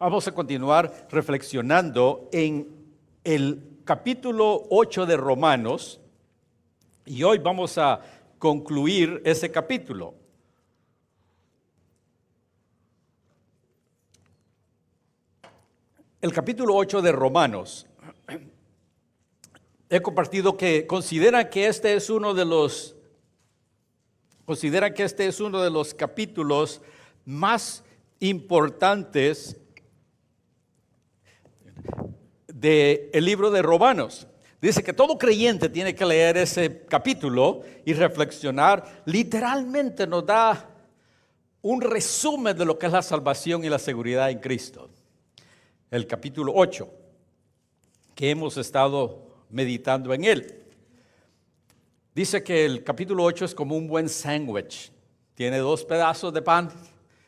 Vamos a continuar reflexionando en el capítulo 8 de Romanos y hoy vamos a concluir ese capítulo. El capítulo 8 de Romanos. He compartido que consideran que este es uno de los capítulos más importantes del libro de Romanos. Dice que todo creyente tiene que leer ese capítulo y reflexionar. Literalmente nos da un resumen de lo que es la salvación y la seguridad en Cristo. El capítulo 8, que hemos estado meditando en él. Dice que el capítulo 8 es como un buen sándwich. Tiene 2 pedazos de pan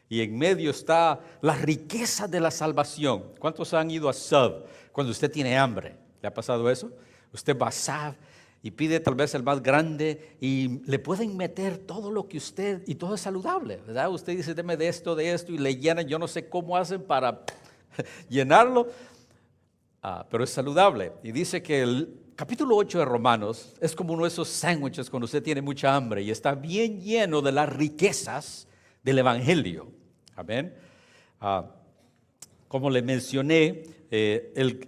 y en medio está la riqueza de la salvación. ¿Cuántos han ido a Sub cuando usted tiene hambre? ¿Le ha pasado eso? Usted va a Sub y pide tal vez el más grande y le pueden meter todo lo que usted, y todo es saludable, ¿verdad? Usted dice, deme de esto y le llenan. Yo no sé cómo hacen para llenarlo, pero es saludable. Y dice que el capítulo 8 de Romanos es como uno de esos sándwiches cuando usted tiene mucha hambre y está bien lleno de las riquezas del Evangelio. Amén. Como le mencioné, el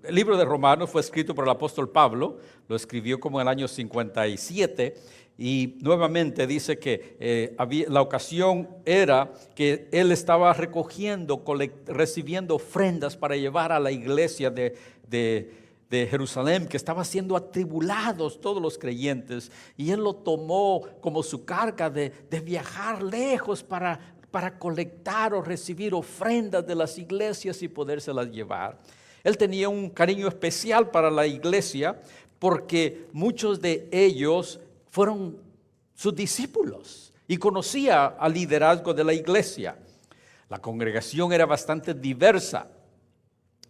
libro de Romanos fue escrito por el apóstol Pablo. Lo escribió como en el año 57 y nuevamente dice que la ocasión era que él estaba recibiendo ofrendas para llevar a la iglesia de Jerusalén, que estaba siendo atribulados todos los creyentes, y él lo tomó como su carga de viajar lejos para colectar o recibir ofrendas de las iglesias y podérselas llevar. Él tenía un cariño especial para la iglesia porque muchos de ellos fueron sus discípulos y conocía al liderazgo de la iglesia. La congregación era bastante diversa.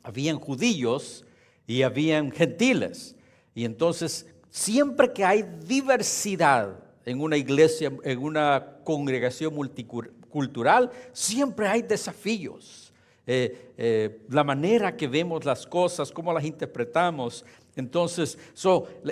Habían judíos y habían gentiles. Y entonces, siempre que hay diversidad en una iglesia, en una congregación multicultural, siempre hay desafíos. La manera que vemos las cosas, cómo las interpretamos. Entonces,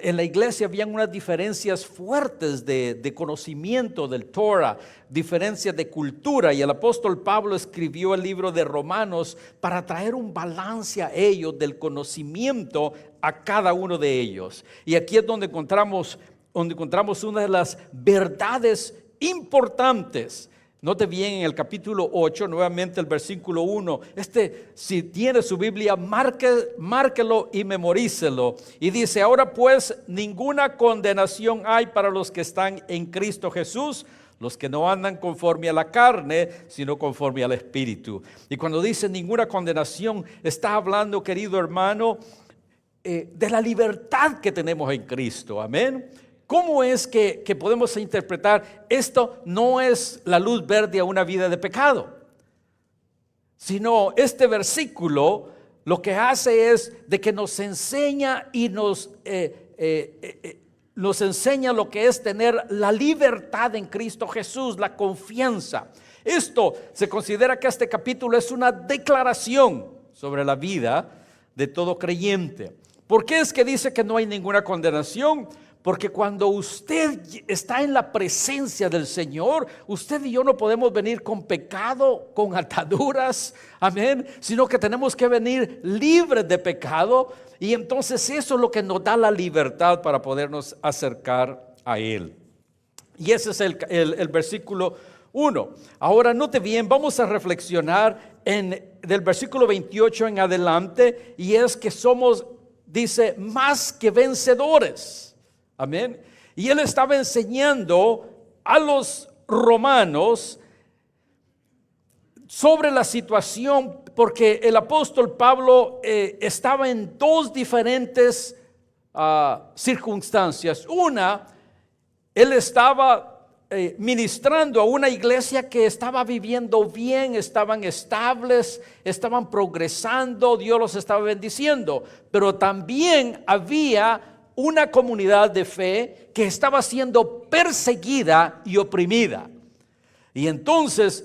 en la iglesia habían unas diferencias fuertes de conocimiento del Torah, diferencias de cultura, y el apóstol Pablo escribió el libro de Romanos para traer un balance a ellos del conocimiento a cada uno de ellos. Y aquí es donde encontramos una de las verdades importantes. Note bien en el capítulo 8, nuevamente el versículo 1. Si tiene su Biblia, márquelo y memorícelo. Y dice, ahora pues ninguna condenación hay para los que están en Cristo Jesús, los que no andan conforme a la carne, sino conforme al Espíritu. Y cuando dice ninguna condenación, está hablando, querido hermano, de la libertad que tenemos en Cristo. Amén. ¿Cómo es que podemos interpretar esto? No es la luz verde a una vida de pecado, sino este versículo lo que hace es de que nos enseña y nos enseña lo que es tener la libertad en Cristo Jesús, la confianza. Esto se considera que este capítulo es una declaración sobre la vida de todo creyente. ¿Por qué es que dice que no hay ninguna condenación? Porque cuando usted está en la presencia del Señor, usted y yo no podemos venir con pecado, con ataduras, amén, sino que tenemos que venir libres de pecado, y entonces eso es lo que nos da la libertad para podernos acercar a Él. Y ese es el versículo 1. Ahora note bien, vamos a reflexionar del versículo 28 en adelante, y es que somos, dice, más que vencedores. Amén. Y él estaba enseñando a los romanos sobre la situación, porque el apóstol Pablo estaba en 2 diferentes circunstancias. Una, él estaba ministrando a una iglesia que estaba viviendo bien, estaban estables, estaban progresando, Dios los estaba bendiciendo, pero también había una comunidad de fe que estaba siendo perseguida y oprimida. Y entonces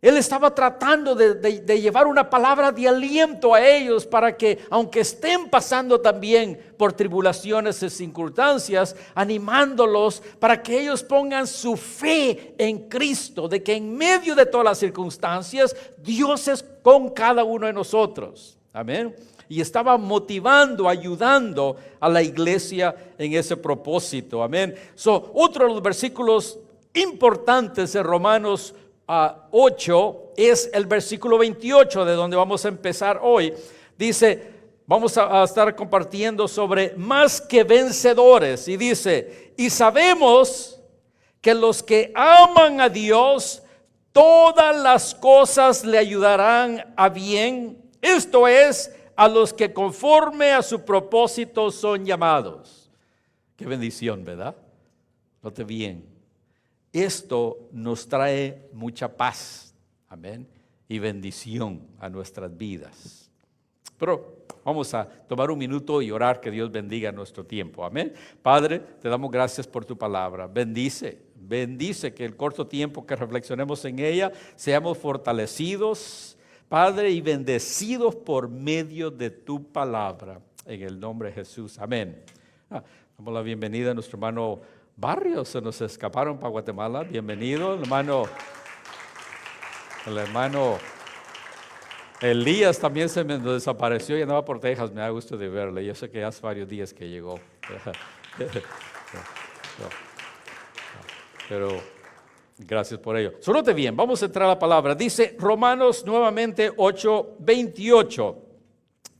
Él estaba tratando de llevar una palabra de aliento a ellos para que, aunque estén pasando también por tribulaciones y circunstancias, animándolos para que ellos pongan su fe en Cristo, de que en medio de todas las circunstancias, Dios es con cada uno de nosotros. Amén. Y estaba motivando, ayudando a la iglesia en ese propósito. Amén. Otro de los versículos importantes de Romanos 8 es el versículo 28, de donde vamos a empezar hoy. Dice, vamos a estar compartiendo sobre más que vencedores. Y dice, y sabemos que los que aman a Dios, todas las cosas le ayudarán a bien. Esto es, a los que conforme a su propósito son llamados. Qué bendición, ¿verdad? Note bien. Esto nos trae mucha paz, amén, y bendición a nuestras vidas. Pero vamos a tomar un minuto y orar que Dios bendiga nuestro tiempo, amén. Padre, te damos gracias por tu palabra. Bendice que el corto tiempo que reflexionemos en ella, seamos fortalecidos, Padre, y bendecidos por medio de tu palabra, en el nombre de Jesús, amén. Damos la bienvenida a nuestro hermano Barrios, se nos escaparon para Guatemala. Bienvenido, el hermano Elías también se me desapareció y andaba por Texas. Me da gusto de verle. Yo sé que hace varios días que llegó. Pero gracias por ello. Note bien, vamos a entrar a la palabra. Dice Romanos nuevamente 8:28.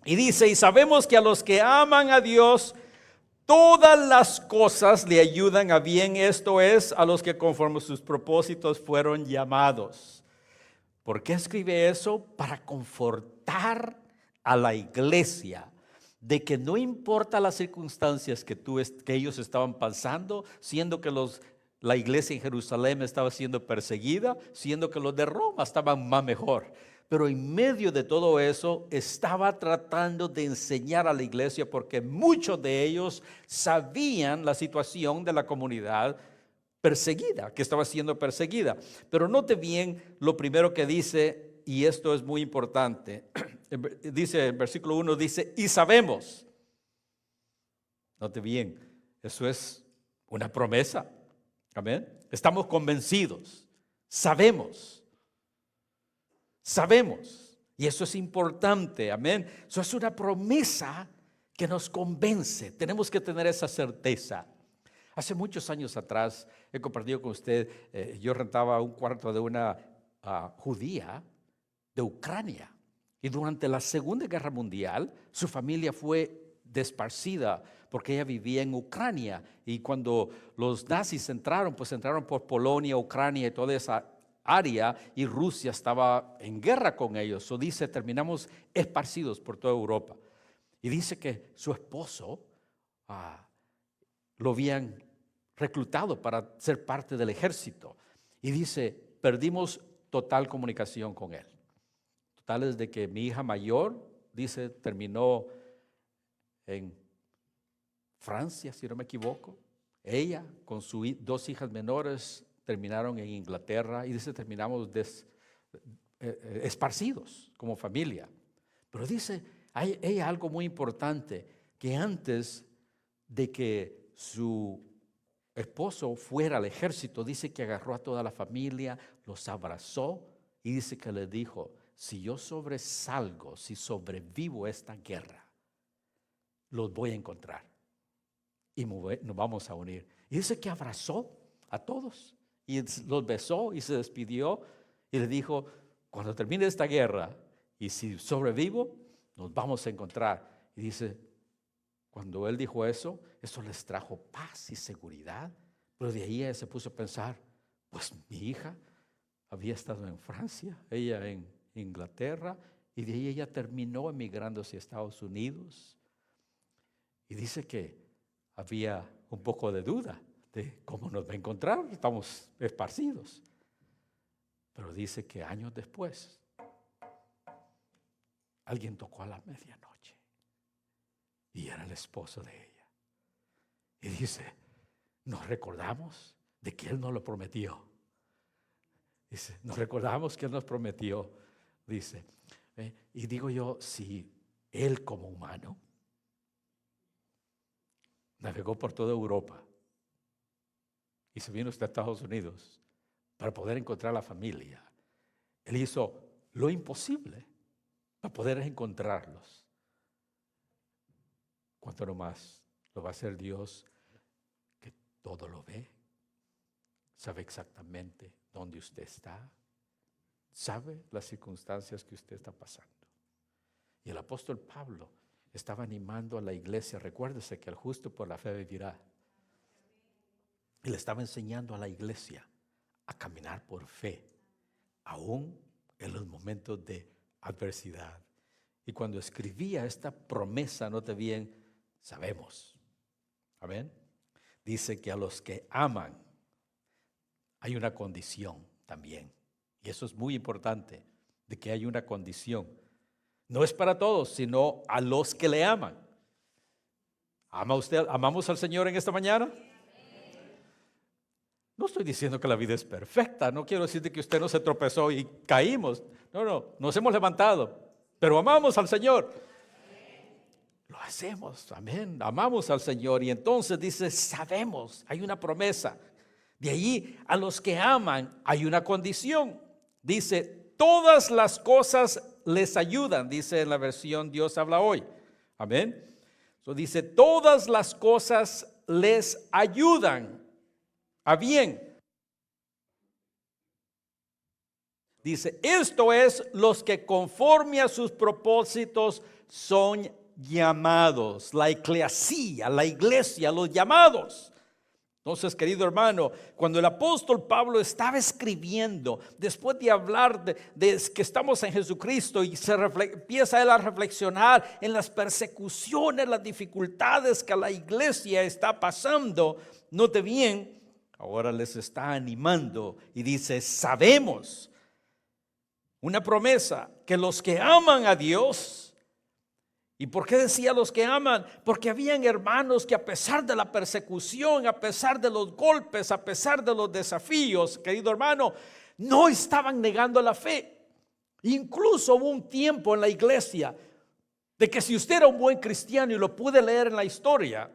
Y dice, y sabemos que a los que aman a Dios, todas las cosas le ayudan a bien, esto es, a los que conforme a sus propósitos fueron llamados. ¿Por qué escribe eso? Para confortar a la iglesia de que no importa las circunstancias que ellos estaban pasando, siendo que la iglesia en Jerusalén estaba siendo perseguida, siendo que los de Roma estaban más mejor. Pero en medio de todo eso estaba tratando de enseñar a la iglesia, porque muchos de ellos sabían la situación de la comunidad perseguida, que estaba siendo perseguida. Pero note bien lo primero que dice, y esto es muy importante. Dice, el versículo 1 dice, y sabemos. Note bien, eso es una promesa. Amén. Estamos convencidos. Sabemos. Y eso es importante, amén. Eso es una promesa que nos convence. Tenemos que tener esa certeza. Hace muchos años atrás he compartido con usted, yo rentaba un cuarto de una judía de Ucrania. Y durante la Segunda Guerra Mundial, su familia fue desparcida porque ella vivía en Ucrania. Y cuando los nazis entraron, pues entraron por Polonia, Ucrania y toda esa área, y Rusia estaba en guerra con ellos. Dice, terminamos esparcidos por toda Europa. Y dice que su esposo lo habían reclutado para ser parte del ejército. Y dice, perdimos total comunicación con él. Total es de que mi hija mayor, dice, terminó en Francia, si no me equivoco. Ella con sus dos hijas menores terminaron en Inglaterra, y dice, terminamos esparcidos como familia. Pero dice, hay algo muy importante, que antes de que su esposo fuera al ejército, dice que agarró a toda la familia, los abrazó y dice que le dijo, si yo sobresalgo, si sobrevivo esta guerra, los voy a encontrar y nos vamos a unir. Y dice que abrazó a todos y los besó y se despidió y le dijo, cuando termine esta guerra y si sobrevivo, nos vamos a encontrar. Y dice, cuando él dijo eso les trajo paz y seguridad. Pero de ahí ella se puso a pensar, pues mi hija había estado en Francia, ella en Inglaterra, y de ahí ella terminó emigrando hacia Estados Unidos. Y dice que había un poco de duda de cómo nos va a encontrar, estamos esparcidos. Pero dice que años después, alguien tocó a la medianoche y era el esposo de ella. Y dice, nos recordamos de que él nos lo prometió. Dice, nos recordamos que Él nos prometió, dice. Y digo yo, si Él como humano navegó por toda Europa y se vino hasta Estados Unidos para poder encontrar la familia, Él hizo lo imposible para poder encontrarlos. ¿Cuánto no más lo va a hacer Dios, que todo lo ve? Sabe exactamente dónde usted está. Sabe las circunstancias que usted está pasando. Y el apóstol Pablo estaba animando a la iglesia. Recuérdese que el justo por la fe vivirá. Y le estaba enseñando a la iglesia a caminar por fe, aún en los momentos de adversidad. Y cuando escribía esta promesa, note bien, sabemos. Amén. Dice que a los que aman hay una condición también. Y eso es muy importante, de que hay una condición. No es para todos, sino a los que le aman. ¿Ama usted? ¿Amamos al Señor en esta mañana? No estoy diciendo que la vida es perfecta. No quiero decir que usted no se tropezó y caímos. No, nos hemos levantado. Pero amamos al Señor. Lo hacemos, amén. Amamos al Señor. Y entonces dice, sabemos, hay una promesa. De allí a los que aman hay una condición. Dice, todas las cosas les ayudan. Dice en la versión Dios habla hoy. Amén. Dice, todas las cosas les ayudan a bien. Dice, esto es los que conforme a sus propósitos son llamados. La eclesía, la iglesia, los llamados. Entonces, querido hermano, cuando el apóstol Pablo estaba escribiendo, después de hablar de que estamos en Jesucristo, y empieza él a reflexionar en las persecuciones, las dificultades que la iglesia está pasando, note bien, ahora les está animando y dice, sabemos, una promesa, que los que aman a Dios. ¿Y por qué decía los que aman? Porque habían hermanos que a pesar de la persecución, a pesar de los golpes, a pesar de los desafíos, querido hermano, no estaban negando la fe. Incluso hubo un tiempo en la iglesia de que si usted era un buen cristiano, y lo pude leer en la historia,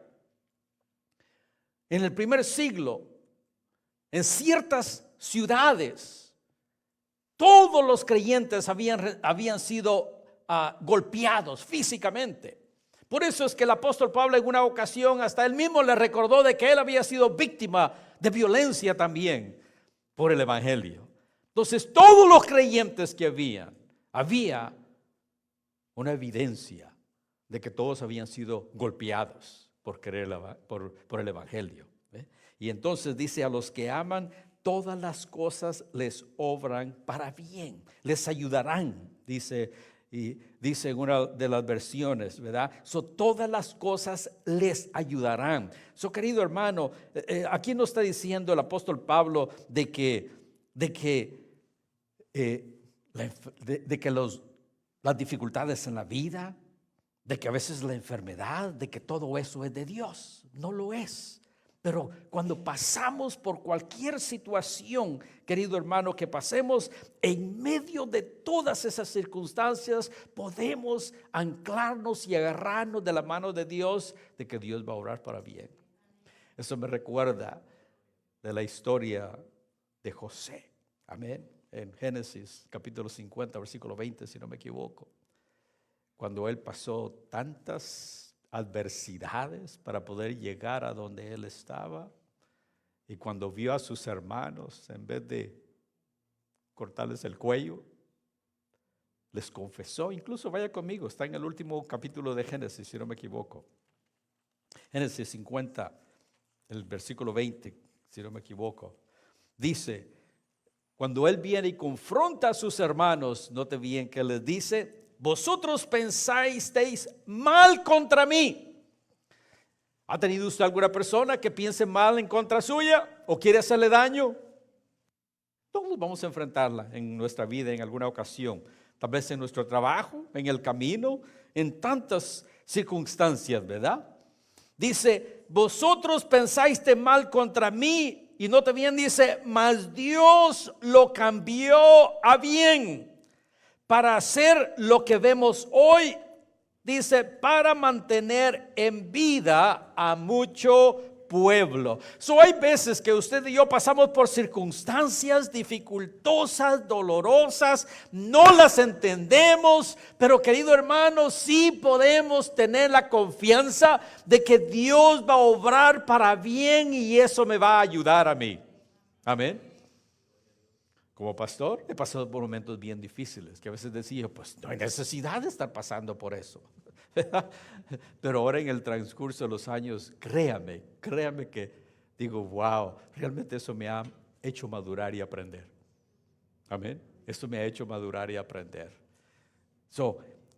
en el primer siglo, en ciertas ciudades, todos los creyentes habían sido golpeados físicamente. Por eso es que el apóstol Pablo en una ocasión hasta él mismo le recordó de que él había sido víctima de violencia también por el evangelio. Entonces todos los creyentes que había una evidencia de que todos habían sido golpeados por el evangelio. Y entonces dice, a los que aman, todas las cosas les obran para bien, les ayudarán, dice. Y dice en una de las versiones, ¿verdad? Todas las cosas les ayudarán. Querido hermano, aquí nos está diciendo el apóstol Pablo de que las dificultades en la vida, de que a veces la enfermedad, de que todo eso es de Dios. No lo es. Pero cuando pasamos por cualquier situación, querido hermano, que pasemos, en medio de todas esas circunstancias, podemos anclarnos y agarrarnos de la mano de Dios, de que Dios va a obrar para bien. Eso me recuerda de la historia de José. Amén. En Génesis capítulo 50, versículo 20, si no me equivoco. Cuando él pasó tantas adversidades para poder llegar a donde él estaba, y cuando vio a sus hermanos, en vez de cortarles el cuello, les confesó. Incluso vaya conmigo, está en el último capítulo de Génesis, si no me equivoco, Génesis 50, el versículo 20, si no me equivoco, dice, cuando él viene y confronta a sus hermanos, note bien que les dice, vosotros pensasteis mal contra mí. ¿Ha tenido usted alguna persona que piense mal en contra suya o quiere hacerle daño? Todos vamos a enfrentarla en nuestra vida en alguna ocasión, tal vez en nuestro trabajo, en el camino, en tantas circunstancias, ¿verdad? Dice, vosotros pensaste mal contra mí, y note bien, dice, mas Dios lo cambió a bien para hacer lo que vemos hoy. Dice, para mantener en vida a mucho pueblo. Hay veces que usted y yo pasamos por circunstancias dificultosas, dolorosas, no las entendemos, pero querido hermano, sí podemos tener la confianza de que Dios va a obrar para bien y eso me va a ayudar a mí. Amén. Como pastor he pasado por momentos bien difíciles que a veces decía, pues no hay necesidad de estar pasando por eso. Pero ahora en el transcurso de los años, créame que digo, wow, realmente eso me ha hecho madurar y aprender. Amén. Esto me ha hecho madurar y aprender.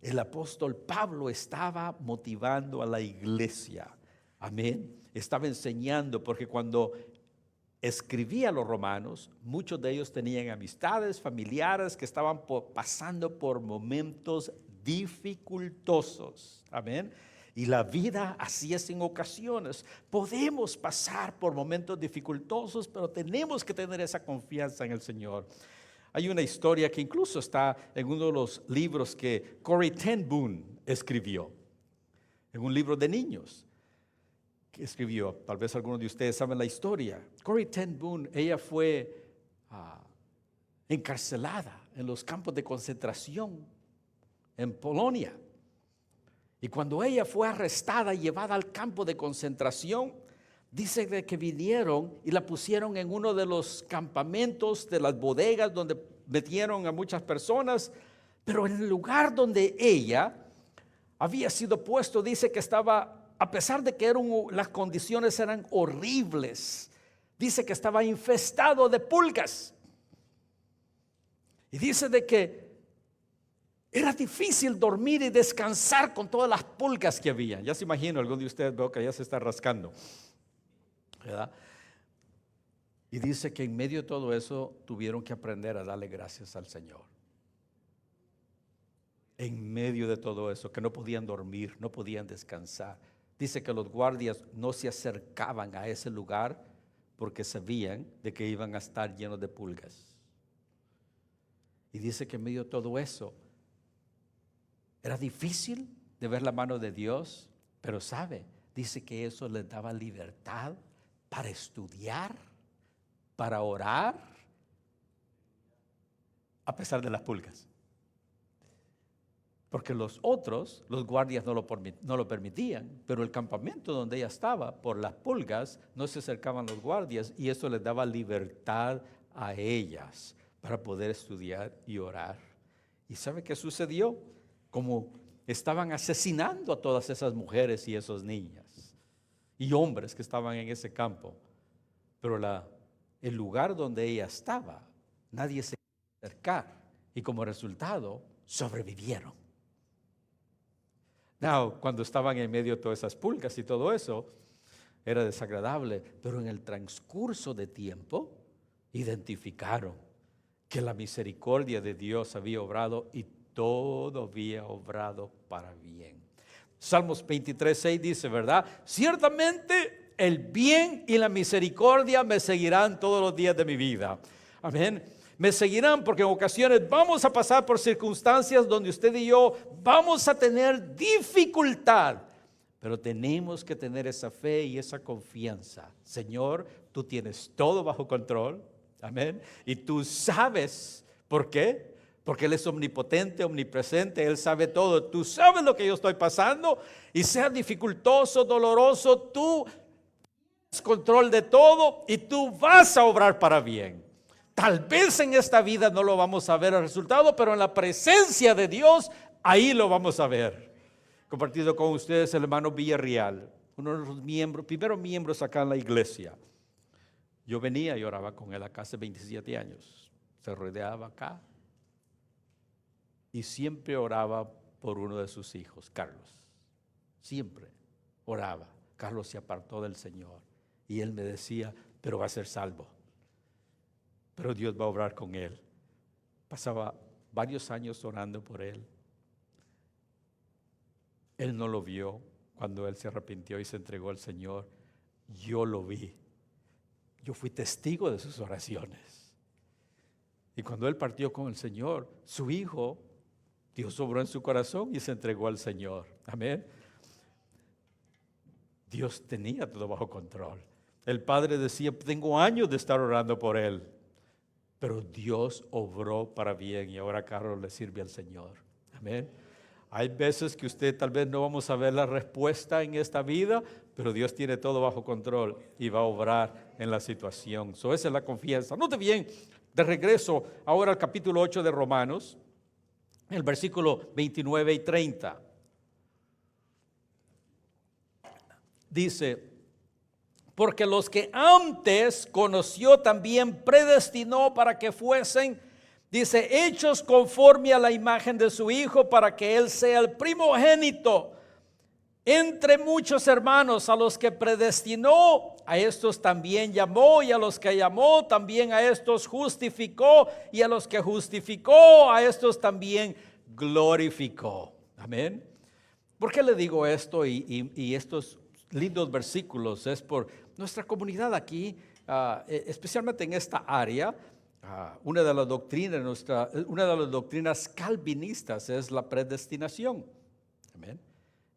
El apóstol Pablo estaba motivando a la iglesia. Amén. Estaba enseñando, porque cuando escribía a los romanos, muchos de ellos tenían amistades, familiares que estaban pasando por momentos dificultosos. Amén. Y la vida así es en ocasiones. Podemos pasar por momentos dificultosos, pero tenemos que tener esa confianza en el Señor. Hay una historia que incluso está en uno de los libros que Corrie ten Boom escribió, en un libro de niños que escribió. Tal vez algunos de ustedes saben la historia. Corrie ten Boom, ella fue encarcelada en los campos de concentración en Polonia. Y cuando ella fue arrestada y llevada al campo de concentración, dice de que vinieron y la pusieron en uno de los campamentos, de las bodegas donde metieron a muchas personas, pero en el lugar donde ella había sido puesto, dice que estaba, a pesar de que las condiciones eran horribles, dice que estaba infestado de pulgas. Y dice de que era difícil dormir y descansar con todas las pulgas que había. Ya se imagino, alguno de ustedes veo que ya se está rascando, ¿verdad? Y dice que en medio de todo eso tuvieron que aprender a darle gracias al Señor. En medio de todo eso, que no podían dormir, no podían descansar. Dice que los guardias no se acercaban a ese lugar porque sabían de que iban a estar llenos de pulgas. Y dice que en medio de todo eso, era difícil de ver la mano de Dios, pero dice que eso les daba libertad para estudiar, para orar, a pesar de las pulgas. Porque los guardias no lo permitían, pero el campamento donde ella estaba, por las pulgas, no se acercaban los guardias y eso les daba libertad a ellas para poder estudiar y orar. ¿Y sabe qué sucedió? Como estaban asesinando a todas esas mujeres y esas niñas y hombres que estaban en ese campo, pero el lugar donde ella estaba, nadie se quería acercar y como resultado sobrevivieron. Cuando estaban en medio de todas esas pulgas y todo eso, era desagradable, pero en el transcurso de tiempo identificaron que la misericordia de Dios había obrado y todo había obrado para bien. Salmos 23:6 dice, ¿verdad? Ciertamente el bien y la misericordia me seguirán todos los días de mi vida. Amén. Me seguirán porque en ocasiones vamos a pasar por circunstancias donde usted y yo vamos a tener dificultad. Pero tenemos que tener esa fe y esa confianza. Señor, tú tienes todo bajo control. Amén. Y tú sabes por qué. Porque Él es omnipotente, omnipresente, Él sabe todo. Tú sabes lo que yo estoy pasando y sea dificultoso, doloroso, tú tienes control de todo y tú vas a obrar para bien. Tal vez en esta vida no lo vamos a ver el resultado, pero en la presencia de Dios, ahí lo vamos a ver. Compartido con ustedes el hermano Villarreal, uno de los primeros miembros acá en la iglesia. Yo venía y oraba con él acá hace 27 años. Se rodeaba acá. Y siempre oraba por uno de sus hijos, Carlos. Siempre oraba. Carlos se apartó del Señor. Y él me decía, pero va a ser salvo. Pero Dios va a obrar con él. Pasaba varios años orando por él. Él no lo vio cuando él se arrepintió y se entregó al Señor. Yo lo vi. yo fui testigo de sus oraciones. Y cuando él partió con el Señor, su hijo, Dios obró en su corazón y se entregó al Señor. Amén. Dios tenía todo bajo control. El padre decía, tengo años de estar orando por él, pero Dios obró para bien y ahora Carlos le sirve al Señor. Amén. Hay veces que usted tal vez no vamos a ver la respuesta en esta vida, pero Dios tiene todo bajo control y va a obrar en la situación. Esa es la confianza. Note bien, de regreso ahora al capítulo 8 de Romanos, el versículo 29 y 30. Dice, porque los que antes conoció también predestinó para que fuesen, dice, hechos conforme a la imagen de su Hijo, para que Él sea el primogénito entre muchos hermanos. A los que predestinó, a estos también llamó, y a los que llamó, también a estos justificó, y a los que justificó, a estos también glorificó. Amén. ¿Por qué le digo esto y estos lindos versículos? Es por nuestra comunidad aquí, especialmente en esta área. Una de las doctrinas calvinistas es la predestinación. Amén.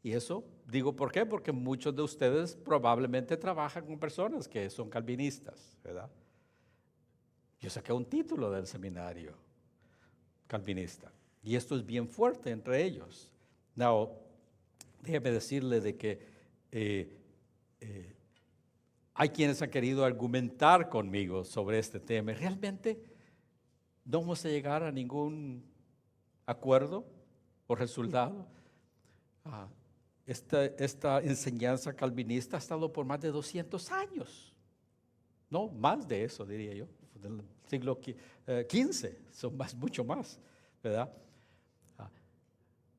Y eso digo, ¿por qué? Porque muchos de ustedes probablemente trabajan con personas que son calvinistas, ¿verdad? Yo saqué un título del seminario calvinista y esto es bien fuerte entre ellos. Now, déjeme decirle de que hay quienes han querido argumentar conmigo sobre este tema. Realmente no vamos a llegar a ningún acuerdo o resultado. Esta enseñanza calvinista ha estado por más de 200 años. No, más de eso diría yo, del siglo XV, son mucho más, ¿verdad?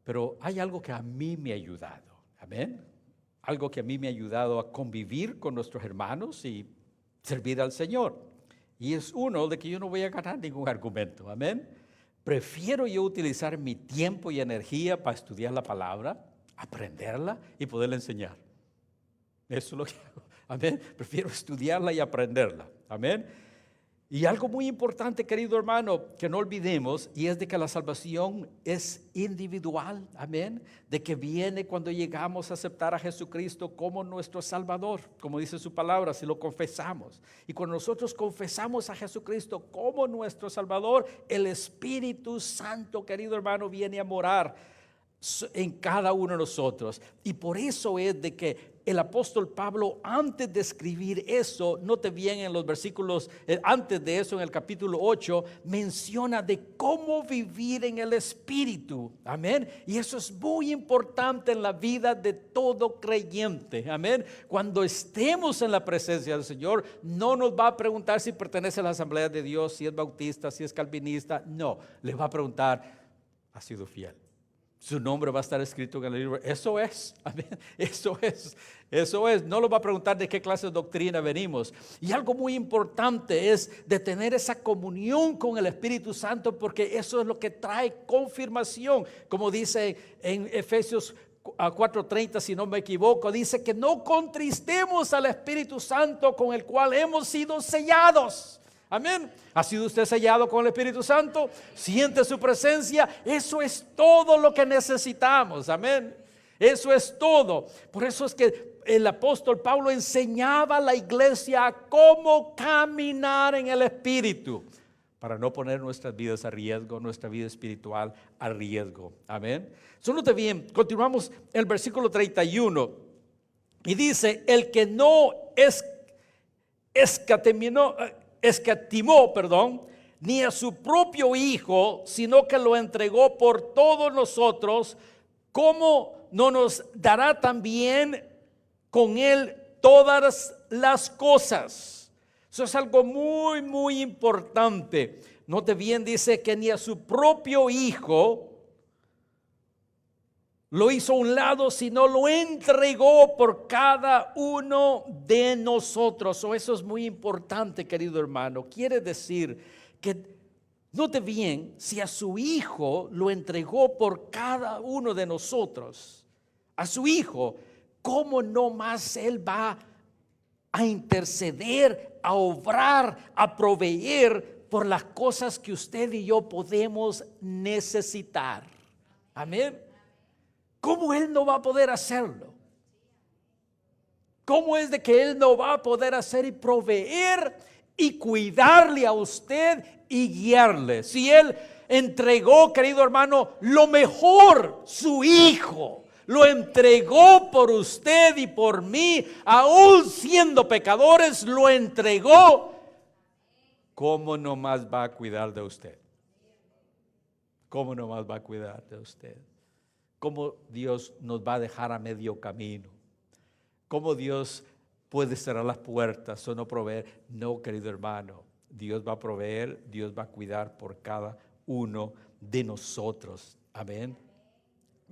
Pero hay algo que a mí me ha ayudado, amén. Algo que a mí me ha ayudado a convivir con nuestros hermanos y servir al Señor. Y es uno de que yo no voy a ganar ningún argumento, amén. Prefiero yo utilizar mi tiempo y energía para estudiar la palabra, aprenderla y poderla enseñar. Eso es lo que hago, amén. Prefiero estudiarla y aprenderla, amén. Y algo muy importante, querido hermano, que no olvidemos, y es de que la salvación es individual, amén, de que viene cuando llegamos a aceptar a Jesucristo como nuestro Salvador, como dice su palabra, si lo confesamos. Y cuando nosotros confesamos a Jesucristo como nuestro Salvador, el Espíritu Santo, querido hermano, viene a morar en cada uno de nosotros. Y por eso es de que el apóstol Pablo, antes de escribir eso, note bien en los versículos, antes de eso en el capítulo 8, menciona de cómo vivir en el Espíritu, amén. Y eso es muy importante en la vida de todo creyente, amén. Cuando estemos en la presencia del Señor, no nos va a preguntar si pertenece a la Asamblea de Dios, si es bautista, si es calvinista, no, le va a preguntar, ¿ha sido fiel? Su nombre va a estar escrito en el libro. Eso es, amén. Eso es. No lo va a preguntar de qué clase de doctrina venimos. Y algo muy importante es de tener esa comunión con el Espíritu Santo, porque eso es lo que trae confirmación. Como dice en Efesios 4:30, si no me equivoco, dice que no contristemos al Espíritu Santo con el cual hemos sido sellados. Amén. ¿Ha sido usted sellado con el Espíritu Santo? ¿Siente su presencia? Eso es todo lo que necesitamos. Amén. Eso es todo. Por eso es que el apóstol Pablo enseñaba a la iglesia a cómo caminar en el Espíritu, para no poner nuestras vidas a riesgo, nuestra vida espiritual a riesgo. Amén. Note bien, continuamos el versículo 31. Y dice, el que no escatimó, ni a su propio Hijo, sino que lo entregó por todos nosotros, ¿cómo no nos dará también con Él todas las cosas? Eso es algo muy, muy importante. Note bien, dice que ni a su propio Hijo lo hizo a un lado, sino lo entregó por cada uno de nosotros. Eso es muy importante, querido hermano. Quiere decir que, note bien, si a su Hijo lo entregó por cada uno de nosotros, a su Hijo, ¿cómo no más Él va a interceder, a obrar, a proveer por las cosas que usted y yo podemos necesitar. Amén. ¿Cómo Él no va a poder hacerlo? ¿Cómo es de que Él no va a poder hacer y proveer y cuidarle a usted y guiarle? Si Él entregó, querido hermano, lo mejor, su Hijo, lo entregó por usted y por mí, aún siendo pecadores, lo entregó. ¿Cómo no más va a cuidar de usted? ¿Cómo no más va a cuidar de usted? ¿Cómo Dios nos va a dejar a medio camino? ¿Cómo Dios puede cerrar las puertas o no proveer? No, querido hermano, Dios va a proveer, Dios va a cuidar por cada uno de nosotros. Amén.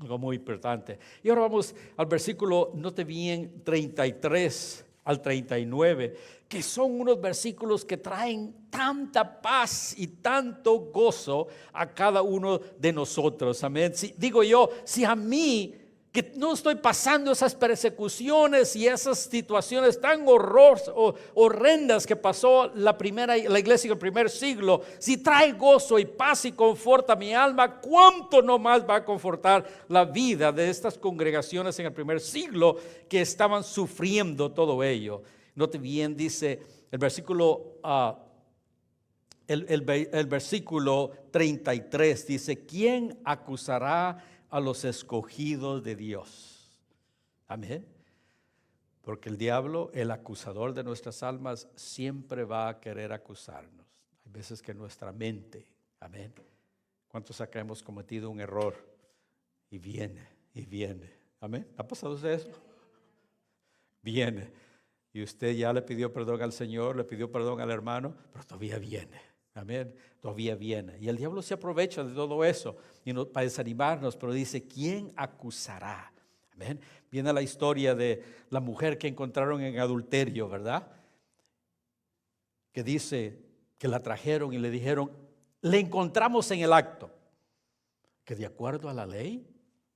Algo muy importante. Y ahora vamos al versículo, note bien, 33 al 39, que son unos versículos que traen tanta paz y tanto gozo a cada uno de nosotros. Amén. Si, digo yo, si a mí, que no estoy pasando esas persecuciones y esas situaciones tan horrendas que pasó la iglesia del primer siglo, si trae gozo y paz y conforta mi alma, ¿cuánto no más va a confortar la vida de estas congregaciones en el primer siglo que estaban sufriendo todo ello? Note bien, dice el versículo el versículo 33, dice: ¿quién acusará a los escogidos de Dios? Amén. Porque el diablo, el acusador de nuestras almas, siempre va a querer acusarnos. Hay veces que nuestra mente, amén. ¿Cuántos acá hemos cometido un error? Y viene, y viene. Amén. ¿Ha pasado usted eso? Viene. Y usted ya le pidió perdón al Señor, le pidió perdón al hermano, pero todavía viene. Amén. Todavía viene. Y el diablo se aprovecha de todo eso para desanimarnos, pero dice: ¿quién acusará? Amén. Viene la historia de la mujer que encontraron en adulterio, ¿verdad? Que dice que la trajeron y le dijeron: le encontramos en el acto. Que de acuerdo a la ley,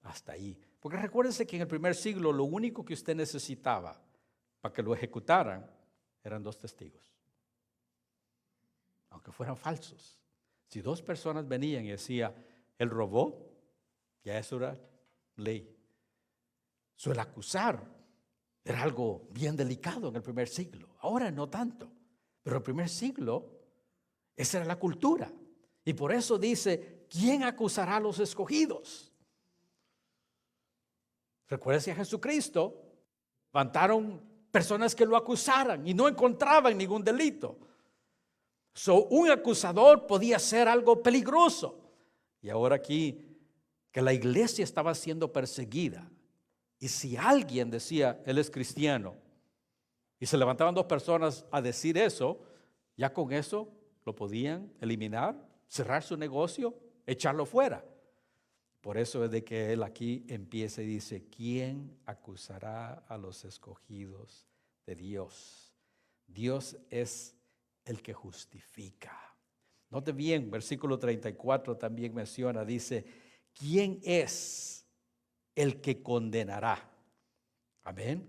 hasta ahí. Porque recuérdense que en el primer siglo lo único que usted necesitaba para que lo ejecutaran eran 2 testigos. Aunque fueran falsos. Si 2 personas venían y decían: él robó, ya eso era ley. El acusar era algo bien delicado en el primer siglo. Ahora no tanto, pero en el primer siglo esa era la cultura. Y por eso dice: ¿quién acusará a los escogidos? Recuérdense a Jesucristo. Levantaron personas que lo acusaran y no encontraban ningún delito. Un acusador podía ser algo peligroso. Y ahora aquí, que la iglesia estaba siendo perseguida, y si alguien decía: él es cristiano, y se levantaban 2 personas a decir eso, ya con eso lo podían eliminar, cerrar su negocio, echarlo fuera. Por eso es de que él aquí empieza y dice: ¿quién acusará a los escogidos de Dios? Dios es el que justifica. Note bien, versículo 34 también menciona, dice: ¿quién es el que condenará? Amén.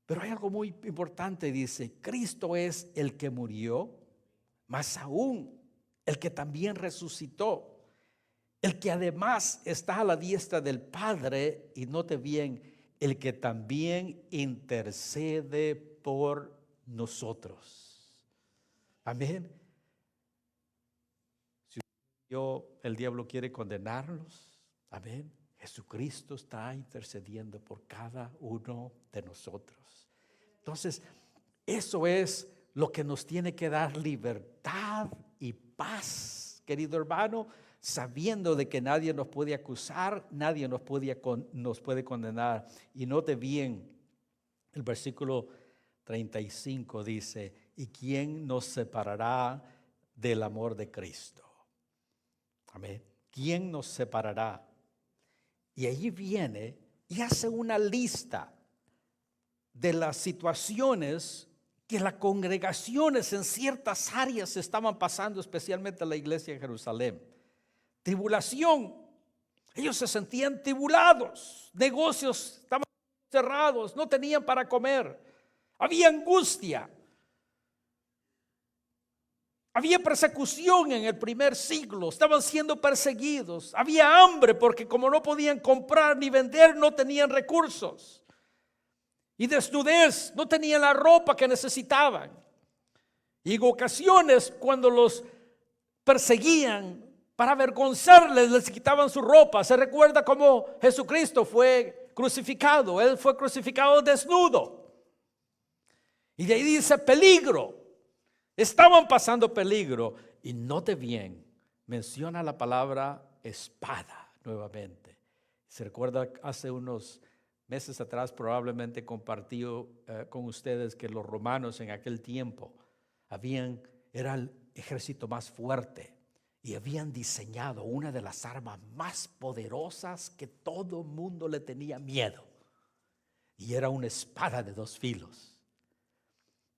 Pero hay algo muy importante, dice: Cristo es el que murió, más aún el que también resucitó, el que además está a la diestra del Padre, y note bien, el que también intercede por nosotros. Amén. Si el diablo quiere condenarnos, amén, Jesucristo está intercediendo por cada uno de nosotros. Entonces, eso es lo que nos tiene que dar libertad y paz, querido hermano, sabiendo de que nadie nos puede acusar, nadie nos puede condenar. Y note bien, el versículo 35 dice: ¿y quién nos separará del amor de Cristo? Amén. ¿Quién nos separará? Y allí viene y hace una lista de las situaciones que las congregaciones en ciertas áreas estaban pasando, especialmente la iglesia en Jerusalén. Tribulación. Ellos se sentían tribulados. Negocios estaban cerrados, no tenían para comer. Había angustia. Había persecución en el primer siglo, estaban siendo perseguidos. Había hambre porque como no podían comprar ni vender, no tenían recursos. Y desnudez, no tenían la ropa que necesitaban. Y en ocasiones cuando los perseguían para avergonzarles, les quitaban su ropa. Se recuerda cómo Jesucristo fue crucificado. Él fue crucificado desnudo. Y de ahí dice peligro. Estaban pasando peligro. Y note bien, menciona la palabra espada nuevamente. Se recuerda hace unos meses atrás probablemente compartió con ustedes que los romanos en aquel tiempo era el ejército más fuerte y habían diseñado una de las armas más poderosas que todo mundo le tenía miedo. Y era una espada de 2 filos.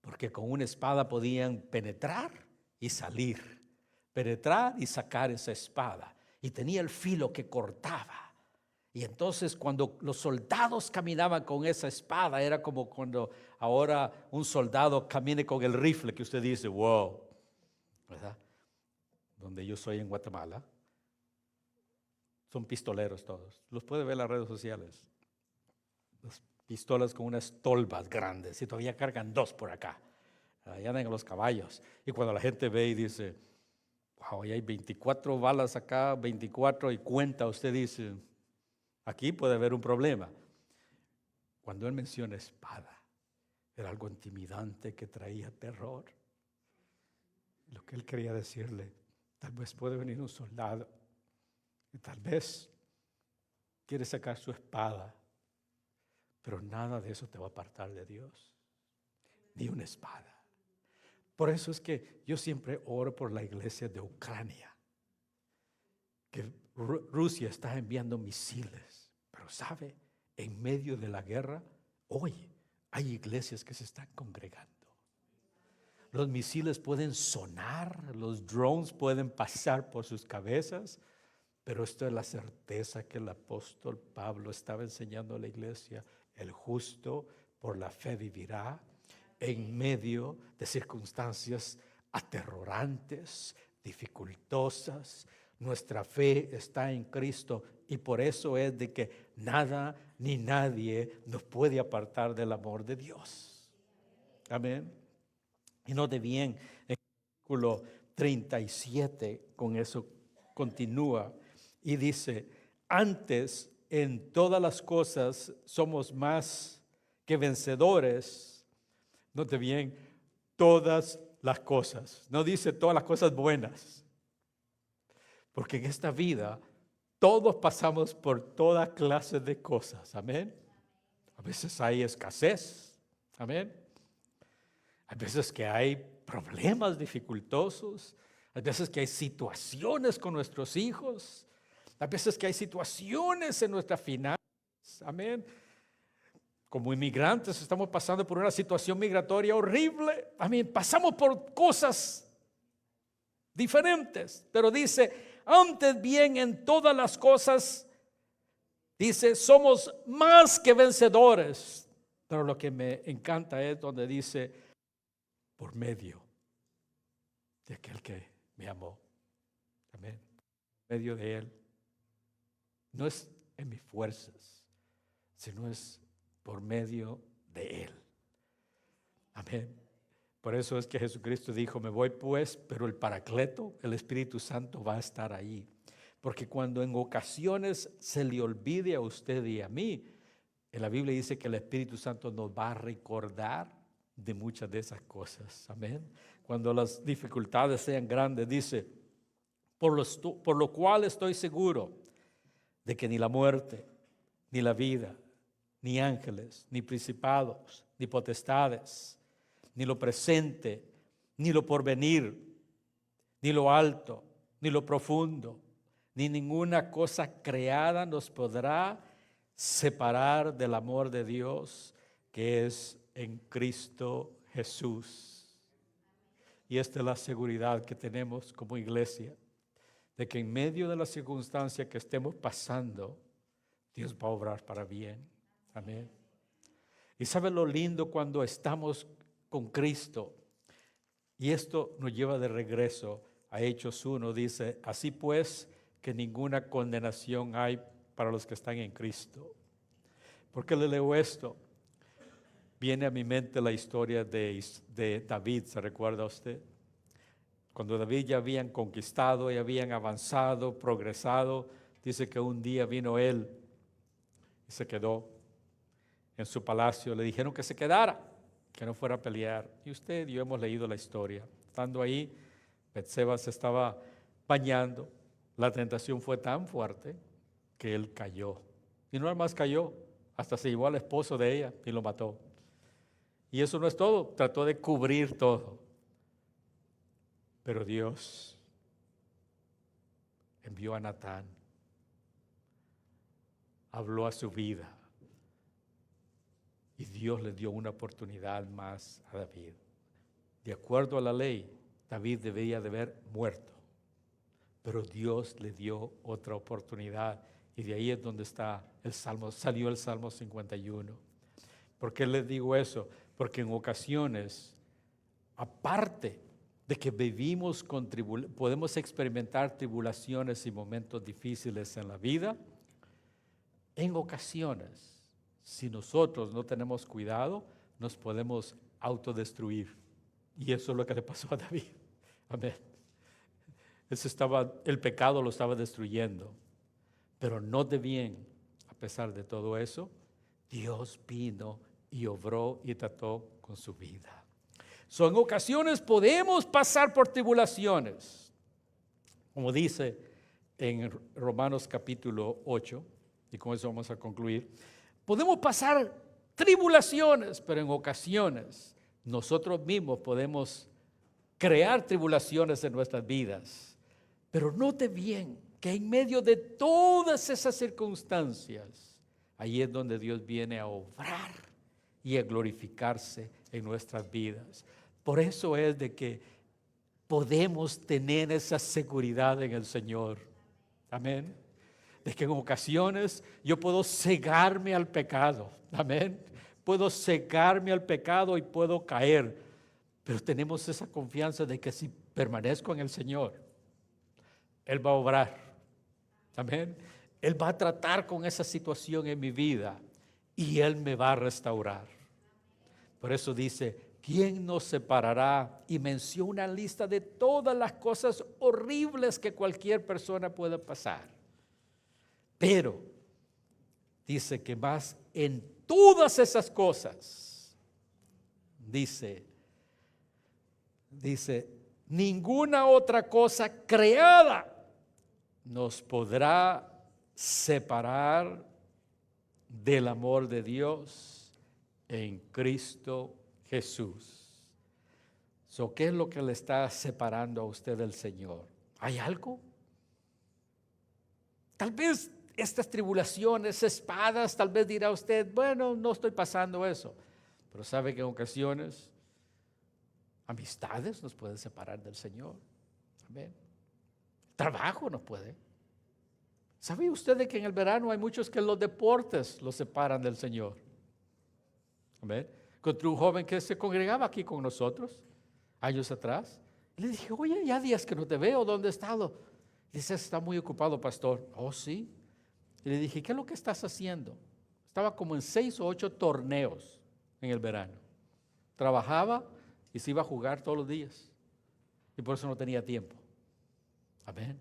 Porque con una espada podían penetrar y salir, penetrar y sacar esa espada. Y tenía el filo que cortaba. Y entonces cuando los soldados caminaban con esa espada, era como cuando ahora un soldado camine con el rifle que usted dice, wow, ¿verdad? Donde yo soy en Guatemala, son pistoleros todos. Los puede ver en las redes sociales. Las pistolas con unas tolvas grandes y todavía cargan 2 por acá. Allá andan los caballos. Y cuando la gente ve y dice, wow, ya hay 24 balas acá, 24 y cuenta, usted dice, aquí puede haber un problema. Cuando él menciona espada, era algo intimidante que traía terror. Lo que él quería decirle, tal vez puede venir un soldado y tal vez quiere sacar su espada, pero nada de eso te va a apartar de Dios, ni una espada. Por eso es que yo siempre oro por la iglesia de Ucrania, que Rusia está enviando misiles, pero sabe, en medio de la guerra, hoy hay iglesias que se están congregando. Los misiles pueden sonar, los drones pueden pasar por sus cabezas, pero esto es la certeza que el apóstol Pablo estaba enseñando a la iglesia. El justo por la fe vivirá en medio de circunstancias aterrorantes, dificultosas. Nuestra fe está en Cristo y por eso es de que nada ni nadie nos puede apartar del amor de Dios. Amén. Y note bien, en el versículo 37, con eso continúa y dice, antes en todas las cosas somos más que vencedores. Note bien, todas las cosas. No dice todas las cosas buenas. Porque en esta vida todos pasamos por toda clase de cosas. Amén. A veces hay escasez. Amén. Hay veces que hay problemas dificultosos. Hay veces que hay situaciones con nuestros hijos. Hay veces que hay situaciones en nuestras finanzas. Amén. Como inmigrantes estamos pasando por una situación migratoria horrible. Amén. Pasamos por cosas diferentes. Pero dice, antes bien en todas las cosas, dice, somos más que vencedores. Pero lo que me encanta es donde dice, por medio de aquel que me amó. Amén. Por medio de Él. No es en mis fuerzas, sino es por medio de Él. Amén. Por eso es que Jesucristo dijo, me voy pues, pero el Paracleto, el Espíritu Santo va a estar ahí. Porque cuando en ocasiones se le olvide a usted y a mí, en la Biblia dice que el Espíritu Santo nos va a recordar de muchas de esas cosas. Amén. Cuando las dificultades sean grandes, dice, por lo cual estoy seguro de que ni la muerte, ni la vida, ni ángeles, ni principados, ni potestades, ni lo presente, ni lo porvenir, ni lo alto, ni lo profundo, ni ninguna cosa creada nos podrá separar del amor de Dios que es en Cristo Jesús. Y esta es la seguridad que tenemos como iglesia, de que en medio de la circunstancia que estemos pasando, Dios va a obrar para bien. Amén. Y sabe lo lindo cuando estamos con Cristo. Y esto nos lleva de regreso a Hechos 1. Dice, así pues que ninguna condenación hay para los que están en Cristo. ¿Por qué le leo esto? Viene a mi mente la historia de David, ¿se recuerda usted? Cuando David ya habían conquistado, ya habían avanzado, progresado, dice que un día vino él y se quedó en su palacio. Le dijeron que se quedara, que no fuera a pelear. Y usted y yo hemos leído la historia. Estando ahí, Betseba se estaba bañando. La tentación fue tan fuerte que él cayó. Y no más cayó, hasta se llevó al esposo de ella y lo mató. Y eso no es todo, trató de cubrir todo. Pero Dios envió a Natán, habló a su vida. Y Dios le dio una oportunidad más a David. De acuerdo a la ley, David debía de haber muerto. Pero Dios le dio otra oportunidad. Y de ahí es donde está el Salmo, salió el Salmo 51. ¿Por qué les digo eso? Porque en ocasiones, aparte de que vivimos con podemos experimentar tribulaciones y momentos difíciles en la vida, en ocasiones, si nosotros no tenemos cuidado, nos podemos autodestruir. Y eso es lo que le pasó a David. Amén. El pecado lo estaba destruyendo. Pero note bien, a pesar de todo eso, Dios vino y obró y trató con su vida. En ocasiones podemos pasar por tribulaciones. Como dice en Romanos capítulo 8, y con eso vamos a concluir. Podemos pasar tribulaciones, pero en ocasiones nosotros mismos podemos crear tribulaciones en nuestras vidas. Pero note bien que en medio de todas esas circunstancias, ahí es donde Dios viene a obrar y a glorificarse en nuestras vidas. Por eso es de que podemos tener esa seguridad en el Señor. Amén. De que en ocasiones yo puedo cegarme al pecado. Amén. Puedo cegarme al pecado y puedo caer. Pero tenemos esa confianza de que si permanezco en el Señor, Él va a obrar. Amén. Él va a tratar con esa situación en mi vida y Él me va a restaurar. Por eso dice, ¿quién nos separará? Y menciona una lista de todas las cosas horribles que cualquier persona pueda pasar. Pero dice que más en todas esas cosas, dice, ninguna otra cosa creada nos podrá separar del amor de Dios en Cristo Jesús. ¿Qué es lo que le está separando a usted del Señor? ¿Hay algo? Tal vez estas tribulaciones, espadas, tal vez dirá usted, bueno, no estoy pasando eso. Pero sabe que en ocasiones amistades nos pueden separar del Señor. Amén. Trabajo nos puede. ¿Sabe usted de que en el verano hay muchos que los deportes los separan del Señor? Amén. Encontré un joven que se congregaba aquí con nosotros años atrás. Y le dije, oye, ya días que no te veo, ¿dónde has estado? Dice, está muy ocupado, pastor. Oh, sí. Y le dije, ¿qué es lo que estás haciendo? Estaba como en 6 o 8 torneos en el verano. Trabajaba y se iba a jugar todos los días. Y por eso no tenía tiempo. Amén.